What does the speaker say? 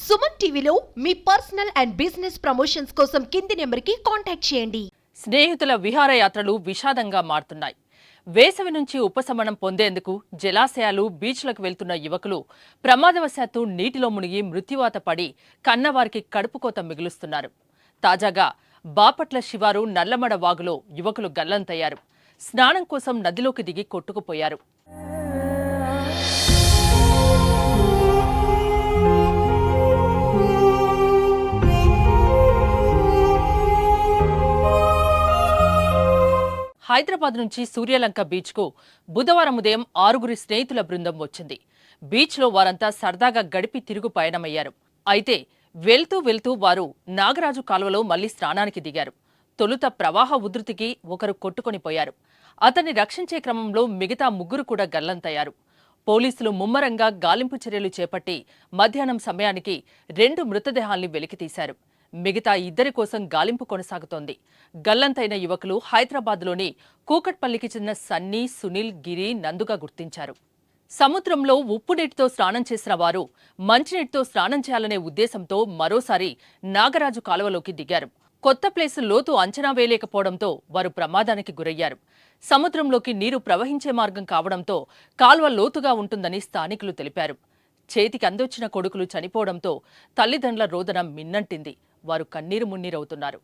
సుమన్ టీవీలో మీ personal and business promotions కోసం కింది నెంబర్కి కాంటాక్ట్ చేయండి. స్నేహితుల విహారయాత్రలు విషాదంగా మారుతున్నాయి. వేసవి నుంచి ఉపశమనం పొందేందుకు జలాశయాలు, బీచ్లకు వెళ్తున్న యువకులు ప్రమాదవశాత్తు నీటిలో మునిగి మృత్యువాత పడి కన్నవారికి కడుపుకోత మిగులుస్తున్నారు. తాజాగా బాపట్ల శివారు నల్లమడ వాగులో యువకులు గల్లంతయ్యారు. స్నానం కోసం నదిలోకి దిగి కొట్టుకుపోయారు. హైదరాబాద్ నుంచి సూర్యలంక బీచ్కు బుధవారం ఉదయం 6 స్నేహితుల బృందం వచ్చింది. బీచ్లో వారంతా సరదాగా గడిపి తిరుగు పయనమయ్యారు. అయితే వెళ్తూ వెళ్తూ వారు నాగరాజు కాలువలో మళ్లీ స్నానానికి దిగారు. తొలుత ప్రవాహ ఉధృతికి ఒకరు కొట్టుకొనిపోయారు. అతన్ని రక్షించే క్రమంలో మిగతా ముగ్గురు కూడా గల్లంతయ్యారు. పోలీసులు ముమ్మరంగా గాలింపు చర్యలు చేపట్టి మధ్యాహ్నం సమయానికి 2 మృతదేహాల్ని వెలికితీశారు. మిగతా 2 కోసం గాలింపు కొనసాగుతోంది. గల్లంతైన యువకులు హైదరాబాద్లోని కూకట్పల్లికి చెందిన సన్నీ, సునీల్, గిరి, నందుగా గుర్తించారు. సముద్రంలో ఉప్పు నీటితో స్నానం చేసిన వారు మంచినీటితో స్నానం చేయాలనే ఉద్దేశంతో మరోసారి నాగరాజు కాలువలోకి దిగారు. కొత్త ప్లేసు లోతు అంచనా వేయలేకపోవడంతో వారు ప్రమాదానికి గురయ్యారు. సముద్రంలోకి నీరు ప్రవహించే మార్గం కావడంతో కాలువ లోతుగా ఉంటుందని స్థానికులు తెలిపారు. చేతికి అందొచ్చిన కొడుకులు చనిపోవడంతో తల్లిదండ్రుల రోదన మిన్నంటింది. వారు కన్నీరు మున్నీరవుతున్నారు.